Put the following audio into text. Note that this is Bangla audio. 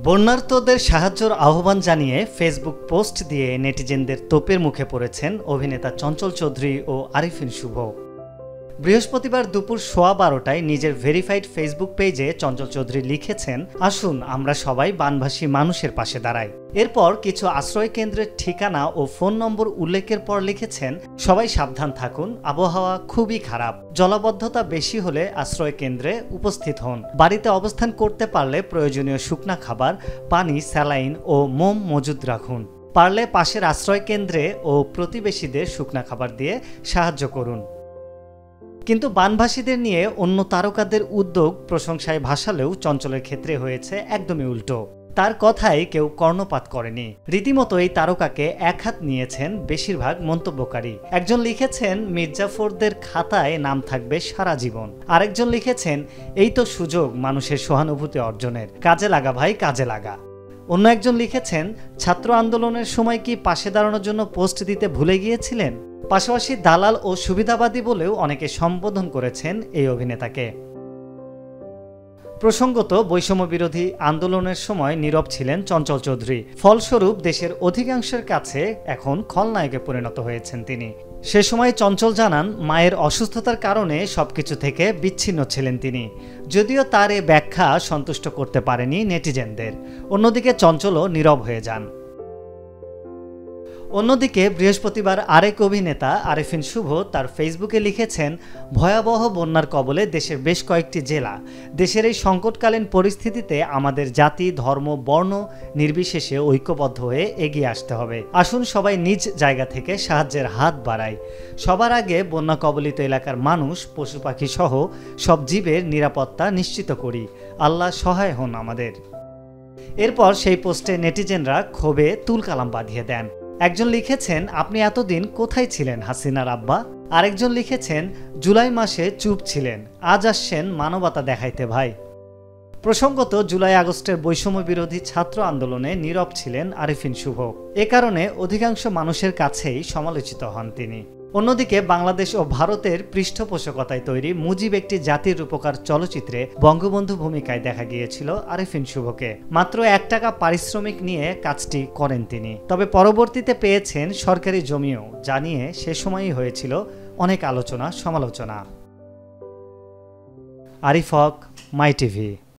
বন্যার্তদের সাহায্যের আহ্বান জানিয়ে ফেসবুক পোস্ট দিয়ে নেটিজেনদের তোপের মুখে পড়েছেন অভিনেতা চঞ্চল চৌধুরী ও আরিফিন শুভ। বৃহস্পতিবার দুপুর 12:15টায় নিজের ভেরিফাইড ফেসবুক পেজে চঞ্চল চৌধুরী লিখেছেন, আসুন আমরা সবাই বানভাসী মানুষের পাশে দাঁড়াই। এরপর কিছু আশ্রয় কেন্দ্রের ঠিকানা ও ফোন নম্বর উল্লেখের পর লিখেছেন, সবাই সাবধান থাকুন, আবহাওয়া খুবই খারাপ, জলাবদ্ধতা বেশি হলে আশ্রয় কেন্দ্রে উপস্থিত হন। বাড়িতে অবস্থান করতে পারলে প্রয়োজনীয় শুকনা খাবার, পানি, স্যালাইন ও মোম মজুদ রাখুন। পারলে পাশের আশ্রয় কেন্দ্রে ও প্রতিবেশীদের শুকনা খাবার দিয়ে সাহায্য করুন। কিন্তু বানভাসীদের নিয়ে অন্য তারকাদের উদ্যোগ প্রশংসায় ভাসালেও চঞ্চলের ক্ষেত্রে হয়েছে একদমই উল্টো। তার কথায় কেউ কর্ণপাত করেনি। রীতিমতো এই তারকাকে একহাত নিয়েছেন বেশিরভাগ মন্তব্যকারী। একজন লিখেছেন, মির্জাফরদের খাতায় নাম থাকবে সারা জীবন। আরেকজন লিখেছেন, এই তো সুযোগ মানুষের সহানুভূতি অর্জনের, কাজে লাগা ভাই, কাজে লাগা। অন্য একজন লিখেছেন, ছাত্র আন্দোলনের সময় কি পাশে দাঁড়ানোর জন্য পোস্ট দিতে ভুলে গিয়েছিলেন? পাশাপাশি দালাল ও সুবিধাবাদী বলেও অনেকে সম্বোধন করেছেন এই অভিনেতাকে। প্রসঙ্গত, বৈষম্য বিরোধী আন্দোলনের সময় নীরব ছিলেন চঞ্চল চৌধুরী। ফলস্বরূপ দেশের অধিকাংশের কাছে এখন খলনায়কে পরিণত হয়েছেন তিনি। সে সময় চঞ্চল জানান, মায়ের অসুস্থতার কারণে সবকিছু থেকে বিচ্ছিন্ন ছিলেন তিনি। যদিও তার এ ব্যাখ্যা সন্তুষ্ট করতে পারেনি নেটিজেনদের। অন্যদিকে চঞ্চলও নীরব হয়ে যান। অন্যদিকে বৃহস্পতিবার আরেক অভিনেতা আরিফিন শুভ তার ফেসবুকে লিখেছেন, ভয়াবহ বন্যার কবলে দেশের বেশ কয়েকটি জেলা। দেশের এই সংকটকালীন পরিস্থিতিতে আমাদের জাতি, ধর্ম, বর্ণ নির্বিশেষে ঐক্যবদ্ধ হয়ে এগিয়ে আসতে হবে। আসুন সবাই নিজ জায়গা থেকে সাহায্যের হাত বাড়াই। সবার আগে বন্যা কবলিত এলাকার মানুষ, পশু পাখি সহ সব জীবের নিরাপত্তা নিশ্চিত করি। আল্লাহ সহায় হন আমাদের। এরপর সেই পোস্টে নেটিজেনরা ক্ষোভে তুলকালাম বাঁধিয়ে দেন। একজন লিখেছেন, আপনি এতদিন কোথায় ছিলেন হাসিনার আব্বা? আরেকজন লিখেছেন, জুলাই মাসে চুপ ছিলেন, আজ আসছেন মানবতা দেখাইতে ভাই। প্রসঙ্গত, জুলাই আগস্টের বৈষম্য বিরোধী ছাত্র আন্দোলনে নীরব ছিলেন আরিফিন শুভ। এ কারণে অধিকাংশ মানুষের কাছেই সমালোচিত হন তিনি। অন্যদিকে বাংলাদেশ ও ভারতের পৃষ্ঠপোষকতায় তৈরি মুজিব একটি জাতির রূপকার চলচ্চিত্রে বঙ্গবন্ধু ভূমিকায় দেখা গিয়েছিল আরিফিন শুভকে। মাত্র 1 টাকা পারিশ্রমিক নিয়ে কাজটি করেন তিনি। তবে পরবর্তীতে পেয়েছেন সরকারি জমিও, যা নিয়ে সে সময়ই হয়েছিল অনেক আলোচনা সমালোচনা। আরিফ হক, মাই টিভি।